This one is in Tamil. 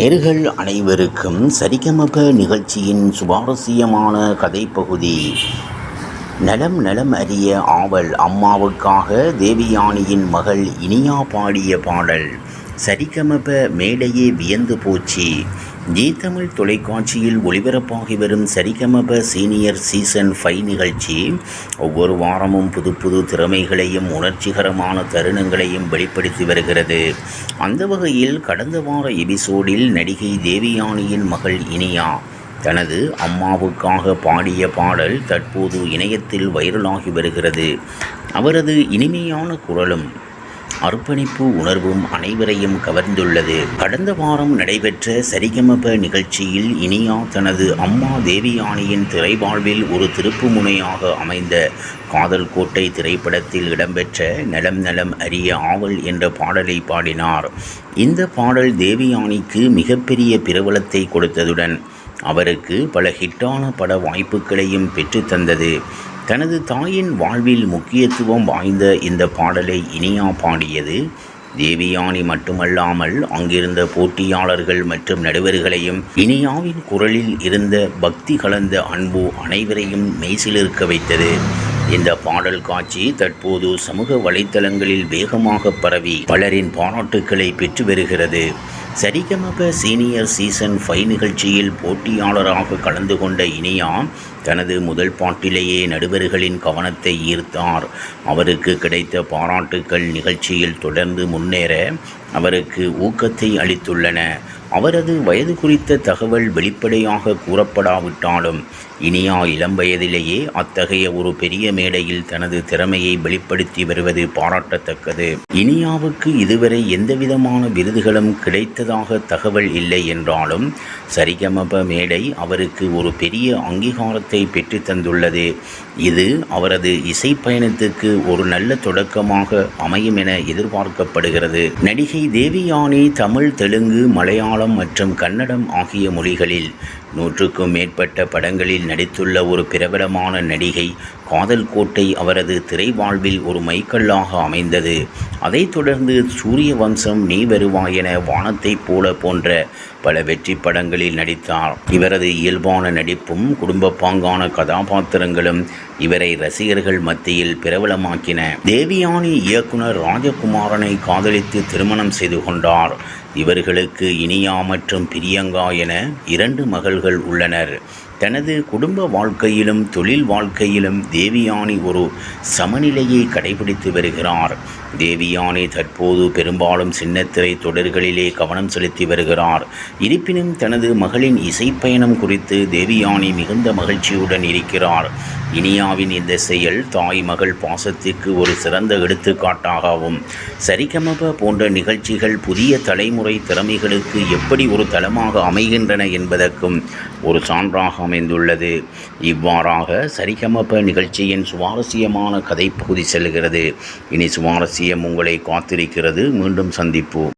நேயர்கள் அனைவருக்கும் சரிகமப நிகழ்ச்சியின் சுவாரஸ்யமான கதைப்பகுதி. நலம் நலம் அறிய ஆவல் அம்மாவுக்காக தேவயானியின் மகள் இனியா பாடிய பாடல். சரிகமப மேடையே வியந்து போச்சு. ஜீ தமிழ் தொலைக்காட்சியில் ஒளிபரப்பாகி வரும் சரிகமப சீனியர் சீசன் 5 நிகழ்ச்சி ஒவ்வொரு வாரமும் புது புது திறமைகளையும் உணர்ச்சிகரமான தருணங்களையும் வெளிப்படுத்தி வருகிறது. அந்த வகையில் கடந்த வார எபிசோடில் நடிகை தேவயானியின் மகள் இனியா தனது அம்மாவுக்காக பாடிய பாடல் தற்போது இணையத்தில் வைரலாகி வருகிறது. அவரது இனிமையான குரலும் அர்ப்பணிப்பு உணர்வும் அனைவரையும் கவர்ந்துள்ளது. கடந்த வாரம் நடைபெற்ற சரிகமப நிகழ்ச்சியில் இனியா தனது அம்மா தேவயானியின் திரைவாழ்வில் ஒரு திருப்பு முனையாக அமைந்த காதல் கோட்டை திரைப்படத்தில் இடம்பெற்ற நலம் நலம் அறிய ஆவல் என்ற பாடலை பாடினார். இந்த பாடல் தேவயானிக்கு மிகப்பெரிய பிரபலத்தை கொடுத்ததுடன் அவருக்கு பல ஹிட்டான பட வாய்ப்புகளையும் பெற்றுத்தந்தது. தனது தாயின் வாழ்வில் முக்கியத்துவம் வாய்ந்த இந்த பாடலை இனியா பாடியது தேவயானி மட்டுமல்லாமல் அங்கிருந்த போட்டியாளர்கள் மற்றும் நடுவர்களையும் இனியாவின் குரலில் இருந்த பக்தி கலந்த அன்பு அனைவரையும் மெய்சிலிருக்க வைத்தது. இந்த பாடல் காட்சி தற்போது சமூக வலைத்தளங்களில் வேகமாக பரவி பலரின் பாராட்டுக்களை பெற்று வருகிறது. சரிகமப சீனியர் சீசன் 5 நிகழ்ச்சியில் போட்டியாளராக கலந்து கொண்ட இனியா தனது முதல் பாட்டிலேயே நடுவர்களின் கவனத்தை ஈர்த்தார். அவருக்கு கிடைத்த பாராட்டுக்கள் நிகழ்ச்சியில் தொடர்ந்து முன்னேற அவருக்கு ஊக்கத்தை அளித்துள்ளன. அவரது வயது குறித்த தகவல் வெளிப்படையாக கூறப்படாவிட்டாலும் இனியா இளம் வயதிலேயே அத்தகைய ஒரு பெரிய மேடையில் தனது திறமையை வெளிப்படுத்தி வருவது பாராட்டத்தக்கது. இனியாவுக்கு இதுவரை எந்தவிதமான விருதுகளும் கிடைத்ததாக தகவல் இல்லை என்றாலும் சரிகமப மேடை அவருக்கு ஒரு பெரிய அங்கீகாரத்தை பெற்று தந்துள்ளது. இது அவரது இசை பயணத்துக்கு ஒரு நல்ல தொடக்கமாக அமையும் என எதிர்பார்க்கப்படுகிறது. நடிகை தேவயானி தமிழ், தெலுங்கு, மலையாளம் மற்றும் கன்னடம் ஆகிய மொழிகளில் 100க்கும் மேற்பட்ட படங்களில் நடித்துள்ள ஒரு பிரபலமான நடிகை. காதல் கோட்டை அவரது திரைவாழ்வில் ஒரு மைல்கல்லாக அமைந்தது. அதைத் தொடர்ந்து சூரிய வம்சம், நீ வருவாய் என, வானத்தைப் போல போன்ற பல வெற்றி படங்களில் நடித்தார். இவரது இயல்பான நடிப்பும் குடும்ப பாங்கான கதாபாத்திரங்களும் இவரை ரசிகர்கள் மத்தியில் பிரபலமாக்கின. தேவயானி இயக்குனர் ராஜகுமாரனை காதலித்து திருமணம் செய்து கொண்டார். இவர்களுக்கு இனியா மற்றும் பிரியங்கா என 2 மகள்கள் உள்ளனர். தனது குடும்ப வாழ்க்கையிலும் தொழில் வாழ்க்கையிலும் தேவயானி ஒரு சமநிலையை கடைபிடித்து வருகிறார். தேவயானி தற்போது பெரும்பாலும் சின்னத்திரை தொடர்களிலே கவனம் செலுத்தி வருகிறார். இருப்பினும் தனது மகளின் இசைப்பயணம் குறித்து தேவயானி மிகுந்த மகிழ்ச்சியுடன் இருக்கிறார். இனியாவின் இந்த செயல் தாய் மகள் பாசத்திற்கு ஒரு சிறந்த எடுத்துக்காட்டாகவும் சரிகமப போன்ற நிகழ்ச்சிகள் புதிய தலைமுறை திறமைகளுக்கு எப்படி ஒரு தளமாக அமைகின்றன என்பதற்கும் ஒரு சான்றாக அமைந்துள்ளது. இவ்வாறாக சரிகமப நிகழ்ச்சியின் சுவாரஸ்யமான கதைப்பகுதி செல்கிறது. இனி சுவாரஸ்யம் உங்களை காத்திருக்கிறது. மீண்டும் சந்திப்போம்.